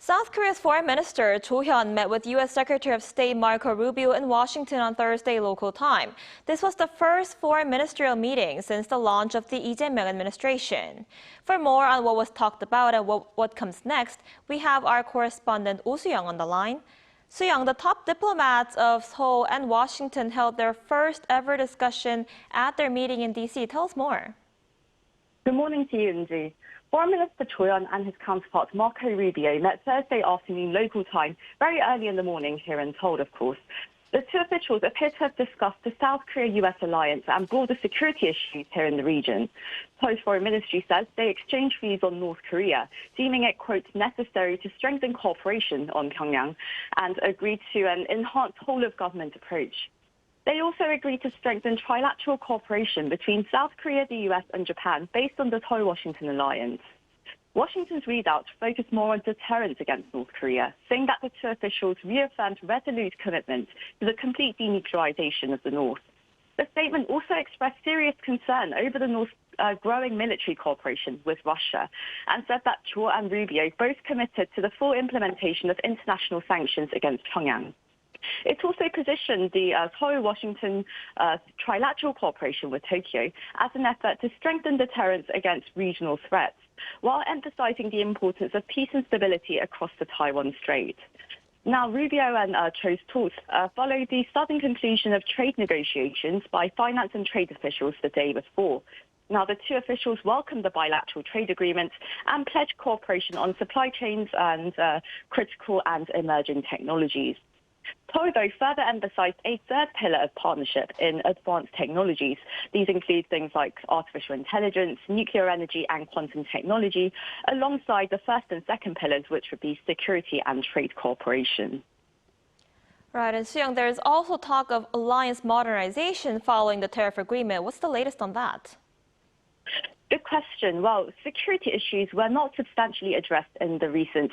South Korea's Foreign Minister Cho Hyun met with U.S. Secretary of State Marco Rubio in Washington on Thursday local time. This was the first foreign ministerial meeting since the launch of the Lee Jae Myung Administration. For more on what was talked about and what comes next, we have our correspondent Oh Soo-young on the line. Sooyoung, the top diplomats of Seoul and Washington held their first ever discussion at their meeting in D.C. Tell us more. Good morning to you, Inji. Foreign Minister Cho Hyun and his counterpart Marco Rubio met Thursday afternoon local time, very early in the morning here in Seoul, of course. The two officials appear to have discussed the South Korea-U.S. alliance and broader security issues here in the region. Seoul's foreign ministry says they exchanged views on North Korea, deeming it, quote, necessary to strengthen cooperation on Pyongyang and agreed to an enhanced whole-of-government approach. They also agreed to strengthen trilateral cooperation between South Korea, the U.S. and Japan based on the Seoul-Washington alliance. Washington's readout focused more on deterrence against North Korea, saying that the two officials reaffirmed resolute commitment to the complete denuclearization of the North. The statement also expressed serious concern over the North's growing military cooperation with Russia and said that Cho and Rubio both committed to the full implementation of international sanctions against Pyongyang. It also positioned the Seoul-Washington trilateral cooperation with Tokyo as an effort to strengthen deterrence against regional threats, while emphasizing the importance of peace and stability across the Taiwan Strait. Now, Rubio and Cho's talks followed the sudden conclusion of trade negotiations by finance and trade officials the day before. Now, the two officials welcomed the bilateral trade agreement and pledged cooperation on supply chains and critical and emerging technologies. Seoul, though, further emphasized a third pillar of partnership in advanced technologies. These include things like artificial intelligence, nuclear energy and quantum technology, alongside the first and second pillars, which would be security and trade cooperation. Right, and Sooyoung, there's also talk of alliance modernization following the tariff agreement. What's the latest on that? Good question. Well, security issues were not substantially addressed in the recent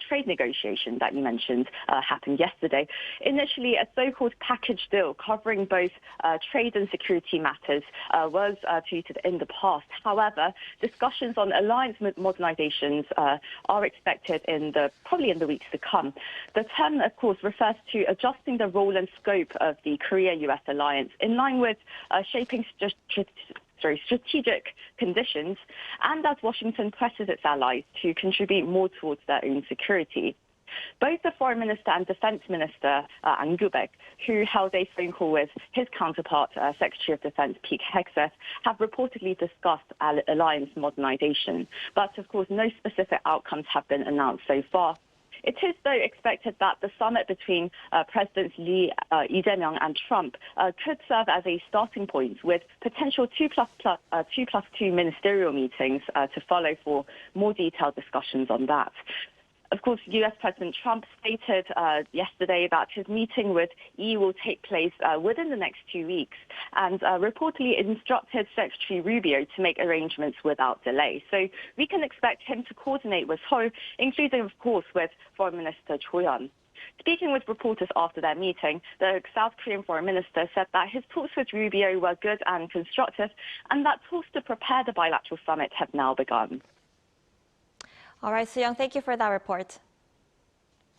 trade negotiation that you mentioned happened yesterday. Initially, a so-called package deal covering both trade and security matters was treated in the past. However, discussions on alliance modernizations are expected probably in the weeks to come. The term, of course, refers to adjusting the role and scope of the Korea-U.S. alliance in line with shaping strategic conditions, and as Washington presses its allies to contribute more towards their own security. Both the Foreign Minister and Defense Minister, An Gyu-baek, who held a phone call with his counterpart, Secretary of Defense Pete Hegseth, have reportedly discussed alliance modernization. But, of course, no specific outcomes have been announced so far. It is, though, expected that the summit between Presidents Lee Jae Myung and Trump could serve as a starting point, with potential 2+2 ministerial meetings to follow for more detailed discussions on that. Of course, U.S. President Trump stated yesterday that his meeting with EU will take place within the next 2 weeks and reportedly instructed Secretary Rubio to make arrangements without delay. So we can expect him to coordinate with Seoul, including, of course, with Foreign Minister Cho Hyun. Speaking with reporters after their meeting, the South Korean foreign minister said that his talks with Rubio were good and constructive and that talks to prepare the bilateral summit have now begun. All right, Sooyoung, thank you for that report.